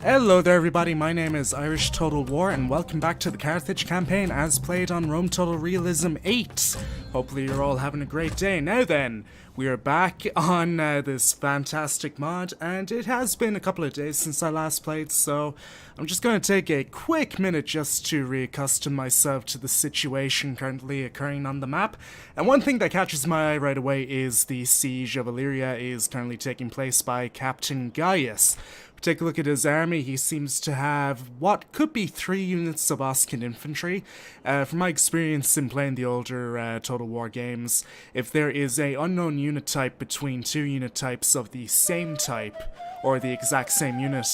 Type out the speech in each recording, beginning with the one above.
Hello there everybody, my name is Irish Total War and welcome back to the Carthage campaign as played on Rome Total Realism 8. Hopefully you're all having a great day. Now then, we are back on this fantastic mod and it has been a couple of days since I last played, so I'm just going to take a quick minute just to reaccustom myself to the situation currently occurring on the map. And one thing that catches my eye right away is the siege of Illyria is currently taking place by Captain Gaius. Take a look at his army. He seems to have what could be 3 units of Oscan infantry. From my experience in playing the older Total War games, if there is a unknown unit type between 2 unit types of the same type, or the exact same unit,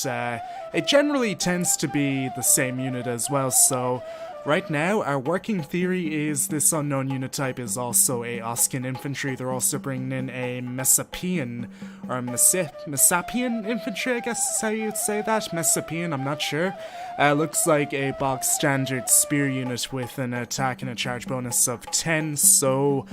it generally tends to be the same unit as well, so right now, our working theory is this unknown unit type is also a Oscan infantry. They're also bringing in a Messapian, or Messapian infantry, I guess is how you'd say that. Messapian, I'm not sure. Looks like a bog standard spear unit with an attack and a charge bonus of 10, so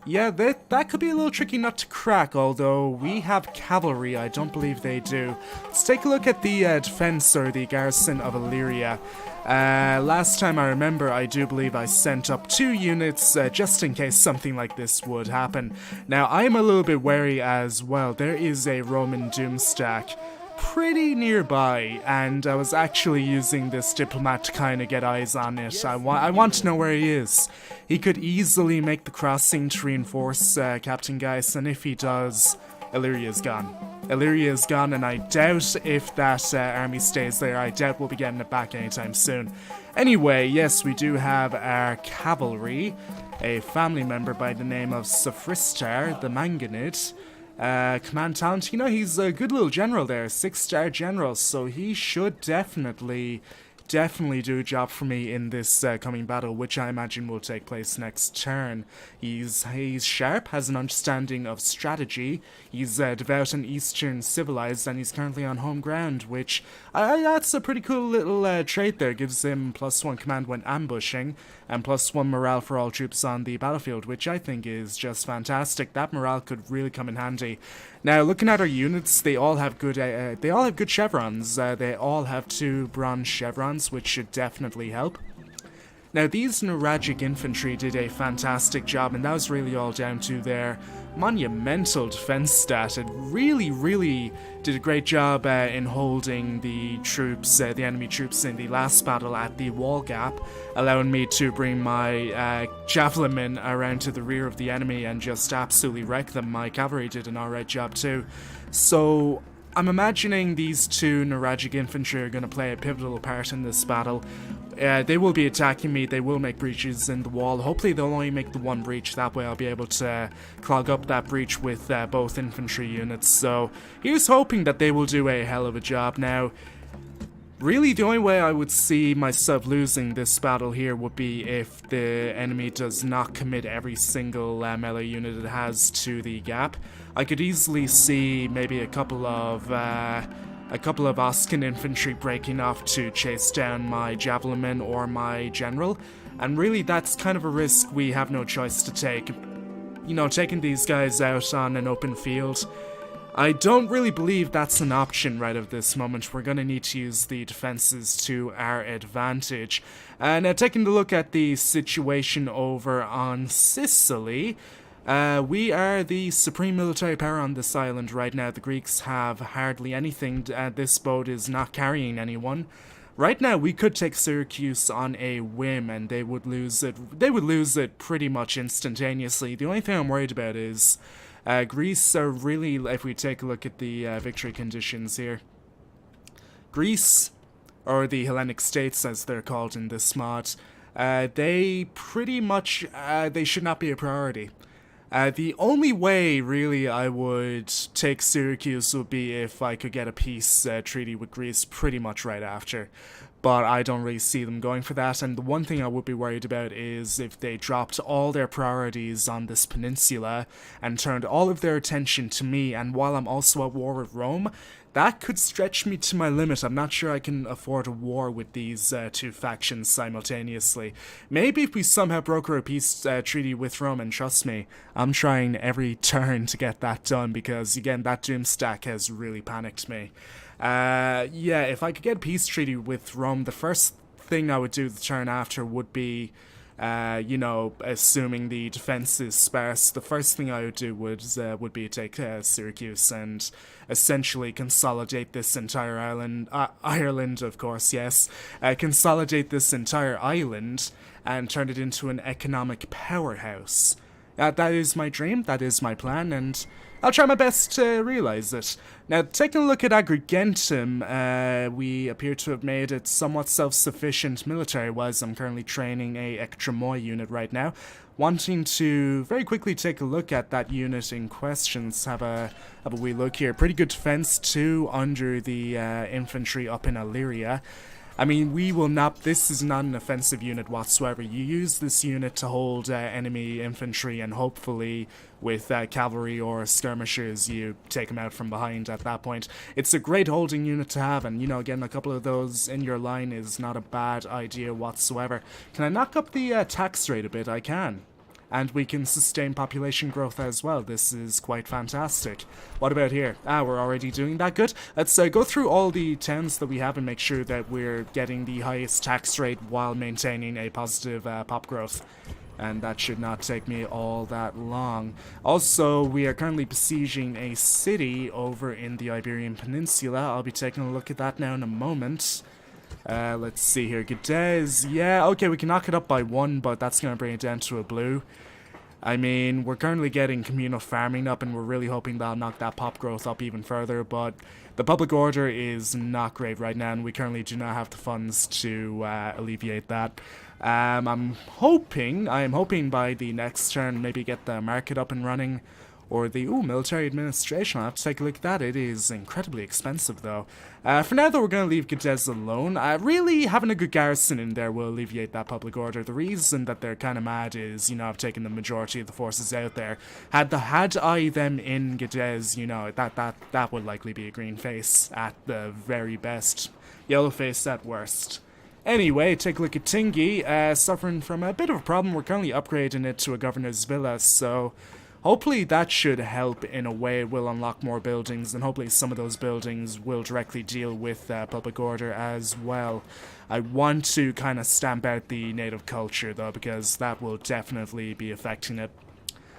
yeah, that could be a little tricky nut to crack, although we have cavalry, I don't believe they do. Let's take a look at the defense, or the garrison of Illyria. Last time I remember, I do believe I sent up 2 units just in case something like this would happen. Now, I'm a little bit wary as well. There is a Roman doomstack pretty nearby, and I was actually using this diplomat to kind of get eyes on it. I want to know where he is. He could easily make the crossing to reinforce Captain Gaius, and if he does, Illyria's gone. Illyria's gone, and I doubt if that army stays there, I doubt we'll be getting it back anytime soon. Anyway, yes, we do have our cavalry, a family member by the name of Sophristar the Manganid. Command talent, you know, he's a good little general there, 6-star general, so he should definitely do a job for me in this coming battle, which I imagine will take place next turn. He's sharp, has an understanding of strategy, he's devout and eastern civilized, and he's currently on home ground, which that's a pretty cool little trait there. Gives him +1 command when ambushing, and +1 morale for all troops on the battlefield, which I think is just fantastic. That morale could really come in handy. Now, looking at our units, they all have good chevrons. They all have 2 bronze chevrons, which should definitely help. Now, these Nuragic infantry did a fantastic job, and that was really all down to their monumental defense stat. It really did a great job in holding the troops, the enemy troops in the last battle at the wall gap, allowing me to bring my javelin men around to the rear of the enemy and just absolutely wreck them. My cavalry did an alright job too. So I'm imagining these 2 Nuragic infantry are going to play a pivotal part in this battle. They will be attacking me, they will make breaches in the wall. Hopefully they'll only make the 1 breach, that way I'll be able to clog up that breach with both infantry units. So here's hoping that they will do a hell of a job. Now, really the only way I would see myself losing this battle here would be if the enemy does not commit every single melee unit it has to the gap. I could easily see maybe a couple of Oscan infantry breaking off to chase down my javelin men or my general, and really that's kind of a risk we have no choice to take. You know, taking these guys out on an open field, I don't really believe that's an option right at this moment. We're going to need to use the defenses to our advantage. Now, taking a look at the situation over on Sicily, we are the supreme military power on this island right now. The Greeks have hardly anything. This boat is not carrying anyone. Right now, we could take Syracuse on a whim, and they would lose it. They would lose it pretty much instantaneously. The only thing I'm worried about is Greece are really, if we take a look at the victory conditions here, Greece, or the Hellenic states as they're called in this mod, they pretty much, they should not be a priority. The only way, really, I would take Syracuse would be if I could get a peace treaty with Greece pretty much right after. But I don't really see them going for that, and the one thing I would be worried about is if they dropped all their priorities on this peninsula and turned all of their attention to me, and while I'm also at war with Rome, that could stretch me to my limit. I'm not sure I can afford a war with these 2 factions simultaneously. Maybe if we somehow broker a peace treaty with Rome, and trust me, I'm trying every turn to get that done because, again, that doom stack has really panicked me. Yeah, if I could get a peace treaty with Rome, the first thing I would do the turn after would be, assuming the defense is sparse, the first thing I would do would be take Syracuse and essentially consolidate this entire island, Ireland, of course, yes, consolidate this entire island and turn it into an economic powerhouse. That is my dream, that is my plan, and I'll try my best to realise it. Now, taking a look at Agrigentum, we appear to have made it somewhat self-sufficient military-wise. I'm currently training a Ectremoy unit right now. Wanting to very quickly take a look at that unit in questions, have a wee look here. Pretty good defense too under the infantry up in Illyria. I mean, this is not an offensive unit whatsoever. You use this unit to hold enemy infantry, and hopefully with cavalry or skirmishers, you take them out from behind at that point. It's a great holding unit to have, and, getting a couple of those in your line is not a bad idea whatsoever. Can I knock up the tax rate a bit? I can. And we can sustain population growth as well. This is quite fantastic. What about here? We're already doing that. Good. Let's go through all the towns that we have and make sure that we're getting the highest tax rate while maintaining a positive pop growth. And that should not take me all that long. Also, we are currently besieging a city over in the Iberian Peninsula. I'll be taking a look at that now in a moment. Let's see here. Geddes, yeah, okay, we can knock it up by 1, but that's going to bring it down to a blue. I mean, we're currently getting communal farming up, and we're really hoping that'll knock that pop growth up even further, but the public order is not great right now, and we currently do not have the funds to alleviate that. I am hoping by the next turn, maybe get the market up and running, or the, military administration. I'll have to take a look at that. It is incredibly expensive, though. For now, though, we're going to leave Geddes alone. Really, having a good garrison in there will alleviate that public order. The reason that they're kind of mad is, I've taken the majority of the forces out there. Had I them in Geddes, that would likely be a green face at the very best. Yellow face at worst. Anyway, take a look at Tingy. Suffering from a bit of a problem. We're currently upgrading it to a governor's villa, so hopefully that should help in a way. It will unlock more buildings, and hopefully some of those buildings will directly deal with public order as well. I want to kind of stamp out the native culture, though, because that will definitely be affecting it.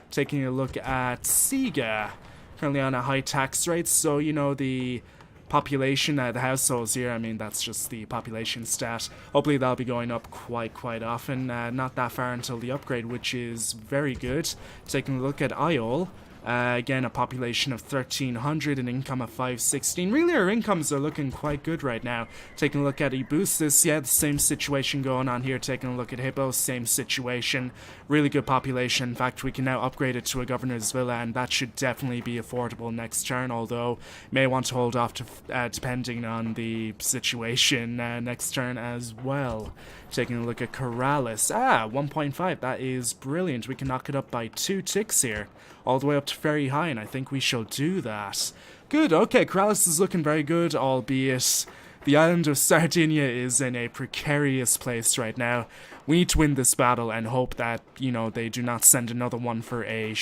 Taking a look at Siga, currently on a high tax rate, so, the population, the households here, I mean, that's just the population stat. Hopefully that'll be going up quite often. Not that far until the upgrade, which is very good. Taking a look at Iol, again, a population of 1,300, an income of 516. Really, our incomes are looking quite good right now. Taking a look at Ebusis, yeah, the same situation going on here. Taking a look at Hippo, same situation. Really good population. In fact, we can now upgrade it to a governor's villa, and that should definitely be affordable next turn, although may want to hold off to, depending on the situation next turn as well. Taking a look at Corrales. 1.5. That is brilliant. We can knock it up by 2 ticks here, all the way up to very high, and I think we shall do that. Good, okay, Corrales is looking very good, albeit the island of Sardinia is in a precarious place right now. We need to win this battle and hope that, they do not send another one for a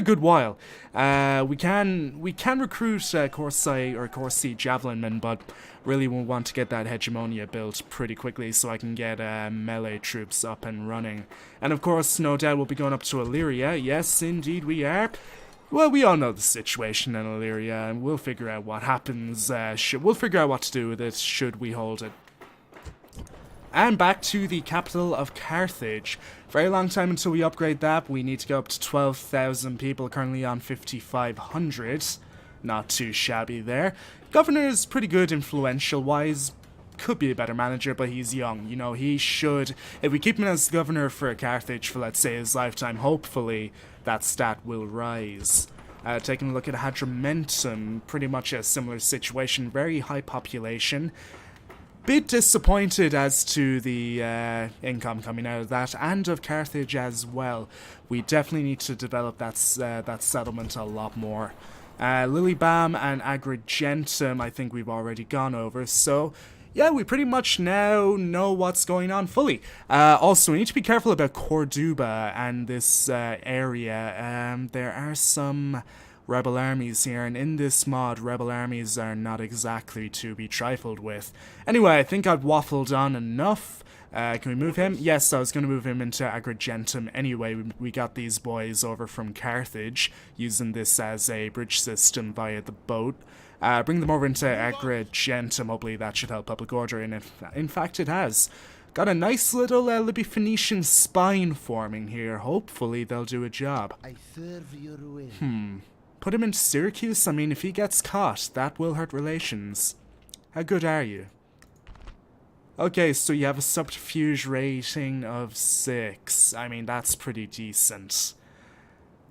good while. We can recruit Corsi javelin men, but really we want to get that hegemonia built pretty quickly so I can get melee troops up and running. And of course, no doubt we'll be going up to Illyria. Yes, indeed we are. Well, we all know the situation in Illyria, and we'll figure out what happens. We'll figure out what to do with it should we hold it. And back to the capital of Carthage. Very long time until we upgrade that. We need to go up to 12,000 people, currently on 5,500. Not too shabby there. Governor is pretty good influential-wise. Could be a better manager, but he's young. He should, if we keep him as governor for Carthage for, let's say, his lifetime, hopefully that stat will rise. Taking a look at Hadrimentum, pretty much a similar situation. Very high population. Bit disappointed as to the income coming out of that, and of Carthage as well. We definitely need to develop that settlement a lot more. Lilybam and Agrigentum, I think we've already gone over, so yeah, we pretty much now know what's going on fully. Also, we need to be careful about Corduba and this area. There are some rebel armies here, and in this mod, rebel armies are not exactly to be trifled with. Anyway, I think I've waffled on enough. Can we move him? Yes, I was going to move him into Agrigentum anyway. We got these boys over from Carthage, using this as a bridge system via the boat. Bring them over into Agrigentum. Hopefully that should help public order, and in fact it has. Got a nice little Libby Phoenician spine forming here. Hopefully they'll do a job. I serve your will. Put him into Syracuse? I mean, if he gets caught, that will hurt relations. How good are you? Okay, so you have a subterfuge rating of 6. I mean, that's pretty decent.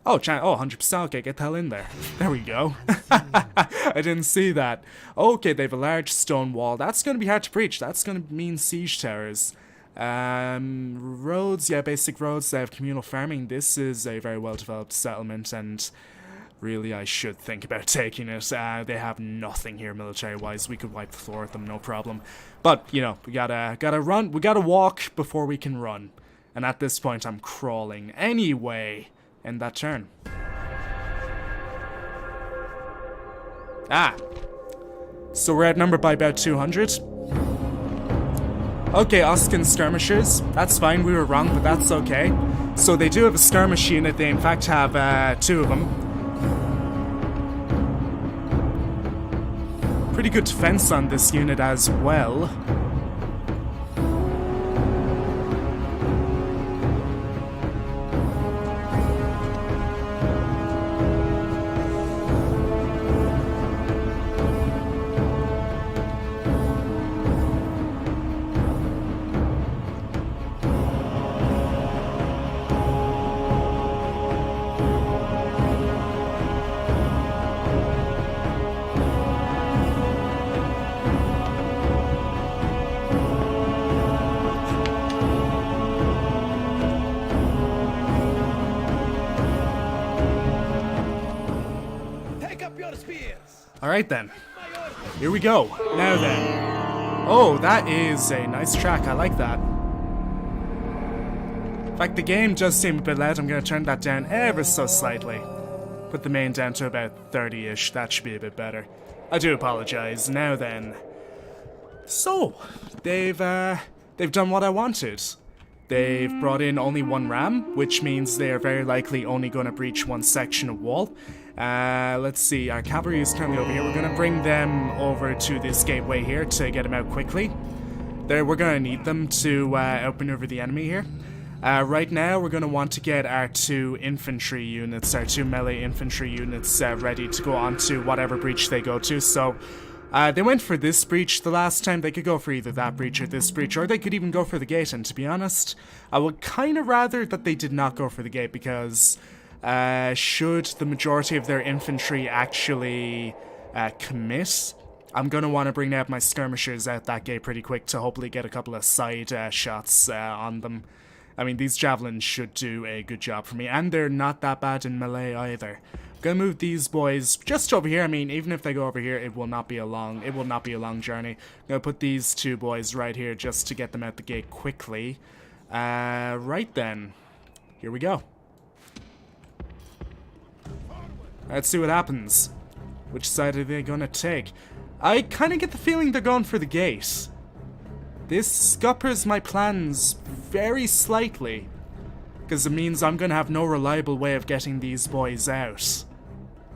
Oh, 100%. Okay, get the hell in there. There we go. I didn't see that. Okay, they have a large stone wall. That's going to be hard to breach. That's going to mean siege towers. Roads, yeah, basic roads. They have communal farming. This is a very well-developed settlement, and really, I should think about taking it. They have nothing here military-wise. We could wipe the floor with them, no problem. But, you know, we gotta run. We gotta walk before we can run. And at this point, I'm crawling. Anyway, end that turn. So we're outnumbered by about 200. Okay, Oscan skirmishers. That's fine, we were wrong, but that's okay. So they do have a skirmish unit. They in fact have 2 of them. Pretty good defense on this unit as well. Alright then, here we go. Now then. Oh, that is a nice track, I like that. In fact, the game does seem a bit loud. I'm going to turn that down ever so slightly. Put the main down to about 30-ish, that should be a bit better. I do apologize. Now then. So, they've done what I wanted. They've brought in only 1 ram, which means they're very likely only going to breach 1 section of wall. Let's see, our cavalry is currently over here. We're going to bring them over to this gateway here to get them out quickly. We're going to need them to outmaneuver the enemy here. Right now, we're going to want to get our 2 infantry units, our 2 melee infantry units ready to go on to whatever breach they go to. So, they went for this breach the last time. They could go for either that breach or this breach, or they could even go for the gate. And to be honest, I would kind of rather that they did not go for the gate, because should the majority of their infantry actually commit, I'm going to want to bring out my skirmishers out that gate pretty quick to hopefully get a couple of side shots on them. I mean, these javelins should do a good job for me, and they're not that bad in melee either. I'm going to move these boys just over here. I mean, even if they go over here, it will not be a long journey. I'm going to put these 2 boys right here just to get them out the gate quickly. Right then. Here we go. Let's see what happens. Which side are they going to take? I kind of get the feeling they're going for the gate. This scuppers my plans very slightly, because it means I'm going to have no reliable way of getting these boys out.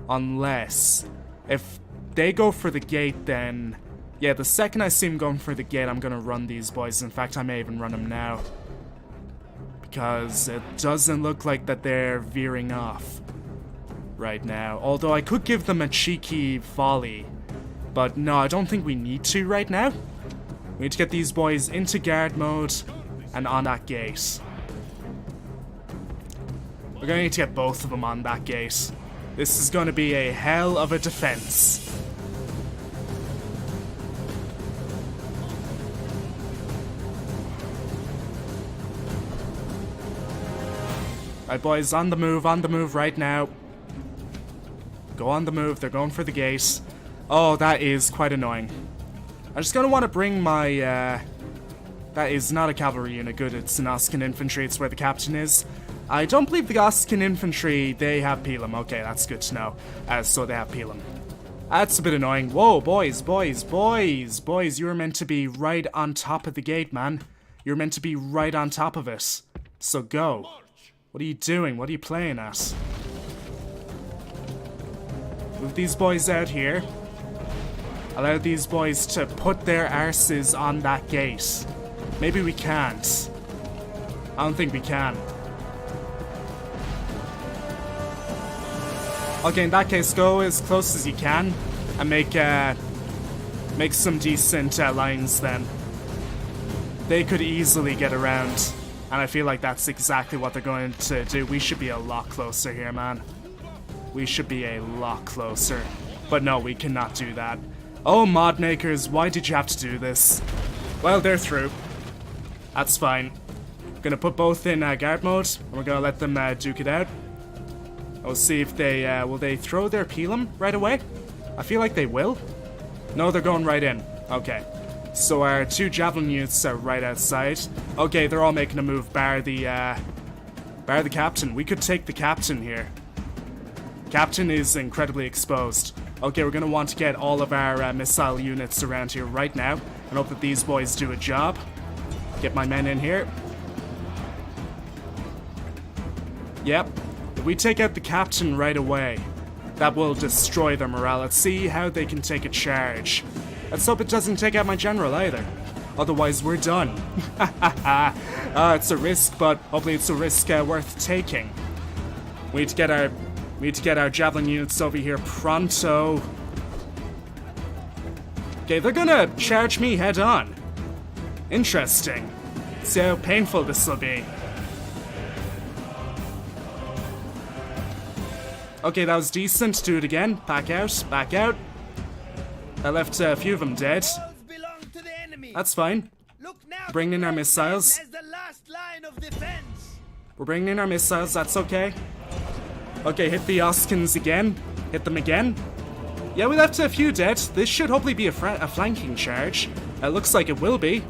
Unless, if they go for the gate, then, yeah, the second I see them going for the gate, I'm going to run these boys. In fact, I may even run them now, because it doesn't look like that they're veering off right now. Although I could give them a cheeky volley, but no, I don't think we need to right now. We need to get these boys into guard mode and on that gate. We're going to need to get both of them on that gate. This is going to be a hell of a defense. Right, boys, on the move right now. Go on the move, they're going for the gate. Oh, that is quite annoying. I'm just going to want to bring my That is not a cavalry unit. Good, it's an Oscan infantry. It's where the captain is. I don't believe the Oscan infantry, they have Pelham. Okay, that's good to know. So they have Pelham. That's a bit annoying. Whoa, boys. You were meant to be right on top of the gate, man. You're meant to be right on top of it. So go. What are you doing? What are you playing at? Move these boys out here. Allow these boys to put their arses on that gate. Maybe we can't. I don't think we can. Okay, in that case, go as close as you can and make some decent lines then. They could easily get around, and I feel like that's exactly what they're going to do. We should be a lot closer here, man. We should be a lot closer. But no, we cannot do that. Oh, mod makers, why did you have to do this? Well, they're through. That's fine. Gonna put both in guard mode, and we're gonna let them duke it out. We'll see if they, will they throw their Pelham right away? I feel like they will. No, they're going right in. Okay. So our 2 javelin units are right outside. Okay, they're all making a move, bar the captain. We could take the captain here. Captain is incredibly exposed. Okay, we're gonna want to get all of our missile units around here right now, and hope that these boys do a job. Get my men in here. Yep. If we take out the captain right away, that will destroy their morale. Let's see how they can take a charge. Let's hope it doesn't take out my general either. Otherwise, we're done. It's a risk, but hopefully it's a risk worth taking. We need to get our javelin units over here pronto. Okay, they're gonna charge me head on. Interesting. See how painful this will be. Okay, that was decent. Do it again. Back out. Back out. I left a few of them dead. That's fine. Bring in our missiles. We're bringing in our missiles. That's okay. Okay, hit the Oskans again. Hit them again. Yeah, we left a few dead. This should hopefully be a flanking charge. It looks like it will be.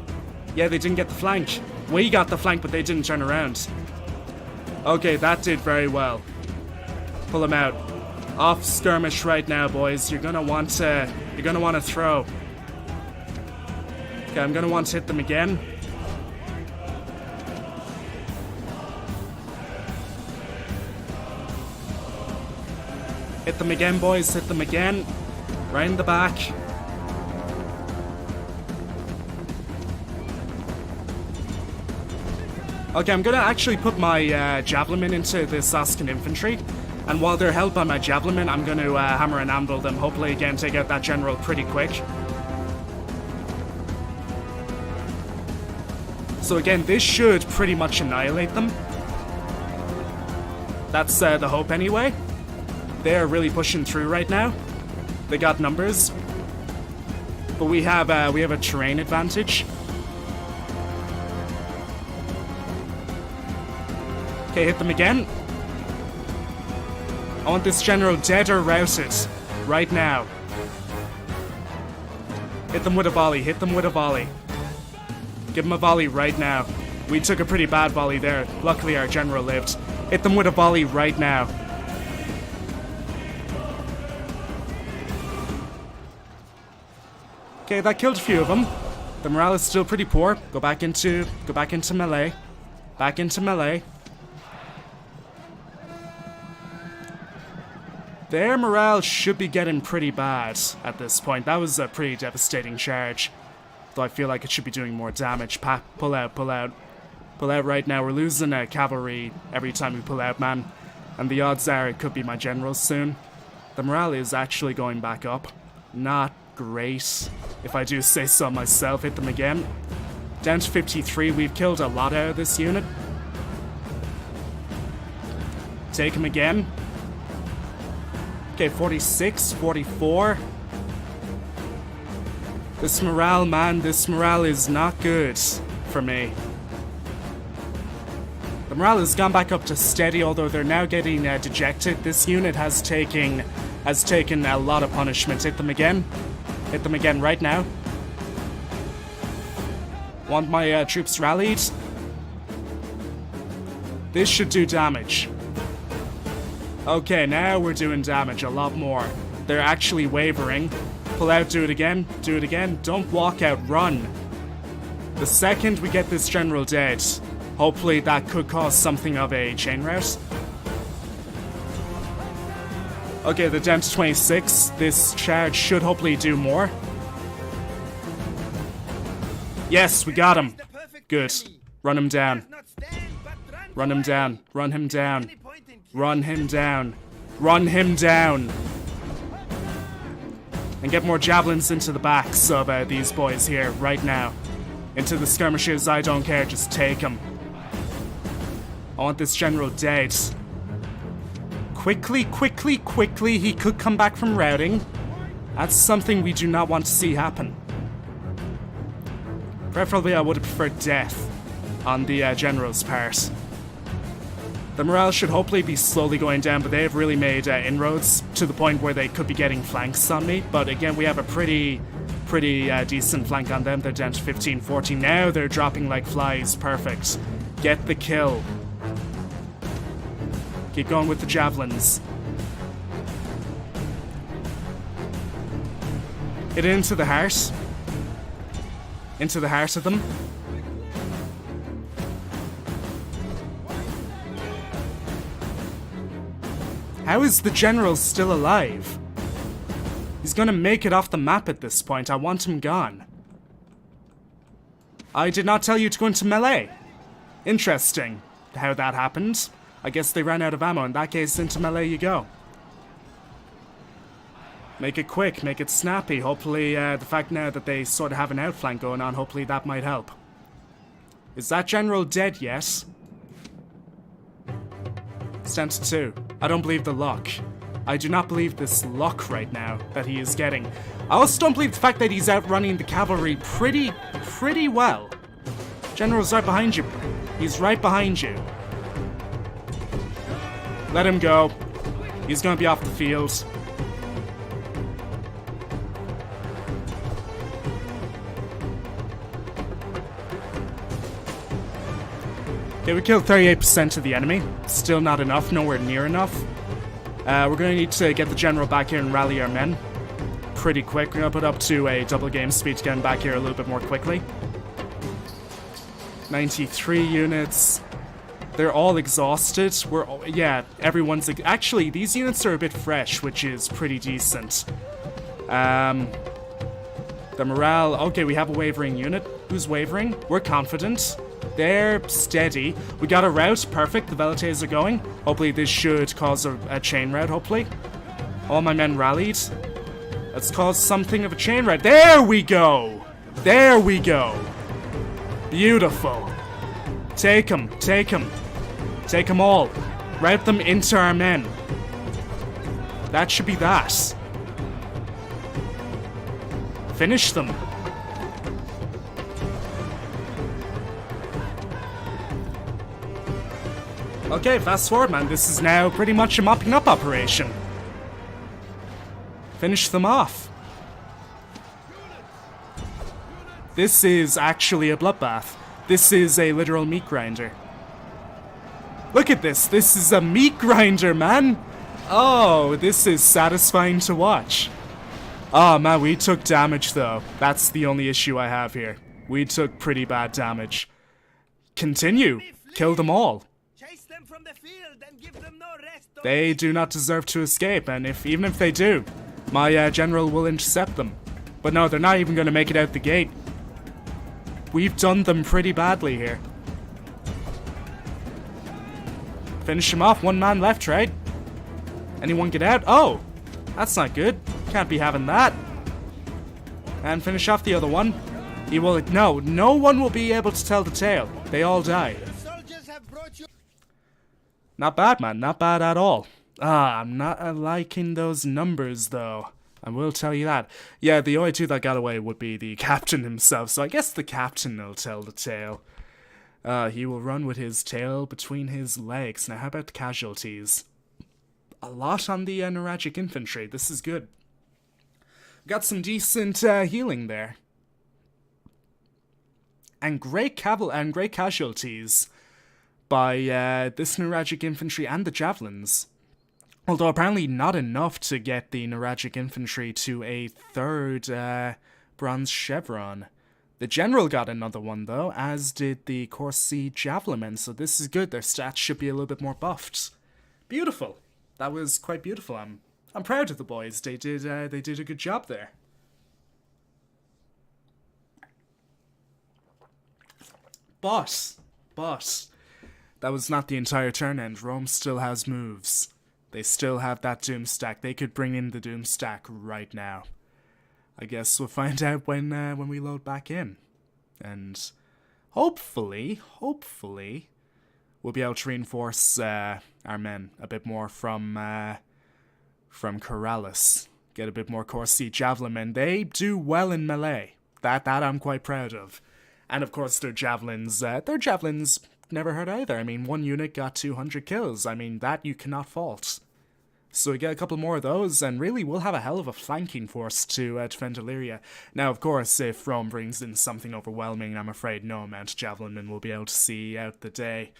Yeah, they didn't get the flank. We got the flank, but they didn't turn around. Okay, that did very well. Pull them out. Off skirmish right now, boys. You're gonna want to throw. Okay, I'm gonna want to hit them again. Hit them again, boys. Hit them again. Right in the back. Okay, I'm gonna actually put my javelin into this Oscan infantry. And while they're held by my javelin, I'm going to hammer and anvil them. Hopefully, again, take out that general pretty quick. So again, this should pretty much annihilate them. That's the hope anyway. They're really pushing through right now. They got numbers. But we have a terrain advantage. Okay, hit them again. I want this general dead or routed. Right now. Hit them with a volley. Hit them with a volley. Give them a volley right now. We took a pretty bad volley there. Luckily our general lived. Hit them with a volley right now. Okay, that killed a few of them. The morale is still pretty poor. Go back into melee. Back into melee. Their morale should be getting pretty bad at this point. That was a pretty devastating charge. Though I feel like it should be doing more damage. Pull out, pull out. Pull out right now. We're losing cavalry every time we pull out, man. And the odds are it could be my generals soon. The morale is actually going back up. Not great, if I do say so myself. Hit them again. Down to 53. We've killed a lot out of this unit. Take him again. Okay, 46, 44. This morale, man, this morale is not good for me. The morale has gone back up to steady, although they're now getting dejected. This unit has taken a lot of punishment. Hit them again. Hit them again right now. Want my troops rallied? This should do damage. Okay, now we're doing damage a lot more. They're actually wavering. Pull out, do it again, do it again. Don't walk out, run. The second we get this general dead, hopefully that could cause something of a chain rout. Okay, they're down to 26. This charge should hopefully do more. Yes, we got him. Good. Run him down. Run him down. Run him down. Run him down. Run him down. And get more javelins into the backs of these boys here right now. Into the skirmishers, I don't care, just take them. I want this general dead. Quickly, quickly, quickly, he could come back from routing. That's something we do not want to see happen. Preferably I would have preferred death on the general's part. The morale should hopefully be slowly going down, but they have really made inroads to the point where they could be getting flanks on me. But again, we have a pretty decent flank on them. They're down to 15, 14. Now they're dropping like flies. Perfect. Get the kill. Keep going with the javelins. Hit into the heart. Into the heart of them. How is the general still alive? He's gonna make it off the map at this point. I want him gone. I did not tell you to go into melee. Interesting how that happened. I guess they ran out of ammo. In that case, into melee you go. Make it quick, make it snappy. Hopefully, the fact now that they sort of have an outflank going on, hopefully that might help. Is that general dead yet? It's down to 2. I don't believe the luck. I do not believe this luck right now that he is getting. I also don't believe the fact that he's outrunning the cavalry pretty well. General's right behind you. He's right behind you. Let him go. He's gonna be off the field. Okay, we killed 38% of the enemy. Still not enough, nowhere near enough. We're going to need to get the general back here and rally our men pretty quick. We're going to put up to a double game speed to get him back here a little bit more quickly. 93 units. They're all exhausted. Yeah, everyone's... Actually, these units are a bit fresh, which is pretty decent. The morale... Okay, we have a wavering unit. Who's wavering? We're confident. They're steady. We got a rout. Perfect. The Velites are going. Hopefully this should cause a chain rout, hopefully. All my men rallied. Let's cause something of a chain rout. There we go! There we go! Beautiful. Take them. Take them. Take them all. Rout them into our men. That should be that. Finish them. Okay, fast forward, man. This is now pretty much a mopping up operation. Finish them off. This is actually a bloodbath. This is a literal meat grinder. Look at this. This is a meat grinder, man. Oh, this is satisfying to watch. Oh, man, we took damage, though. That's the only issue I have here. We took pretty bad damage. Continue. Kill them all. From the field and give them no rest. They do not deserve to escape, and even if they do, my general will intercept them. But no, they're not even going to make it out the gate. We've done them pretty badly here. Finish him off. One man left, right? Anyone get out? Oh, that's not good. Can't be having that. And finish off the other one. He will... No one will be able to tell the tale. They all die. Not bad, man. Not bad at all. I'm not liking those numbers, though. I will tell you that. Yeah, the only two that got away would be the captain himself, so I guess the captain will tell the tale. He will run with his tail between his legs. Now, how about the casualties? A lot on the Nuragic infantry. This is good. Got some decent healing there. and great casualties by this Nuragic infantry and the javelins. Although apparently not enough to get the Nuragic infantry to a third bronze chevron. The general got another one though, as did the Corsi javelinmen, so this is good. Their stats should be a little bit more buffed. Beautiful. That was quite beautiful. I'm proud of the boys. They did a good job there. But that was not the entire turn end. Rome still has moves. They still have that doom stack. They could bring in the doom stack right now. I guess we'll find out when we load back in. And hopefully, we'll be able to reinforce our men a bit more from Corellis. Get a bit more Corsi javelin men. They do well in melee. That I'm quite proud of. And of course their javelins never hurt either. I mean, one unit got 200 kills. I mean, that you cannot fault. So we get a couple more of those, and really we'll have a hell of a flanking force to defend Illyria. Now, of course, if Rome brings in something overwhelming, I'm afraid no amount of javelinmen will be able to see out the day.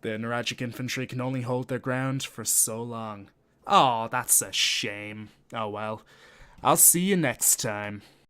The Nuragic infantry can only hold their ground for so long. Oh, that's a shame. Oh well. I'll see you next time.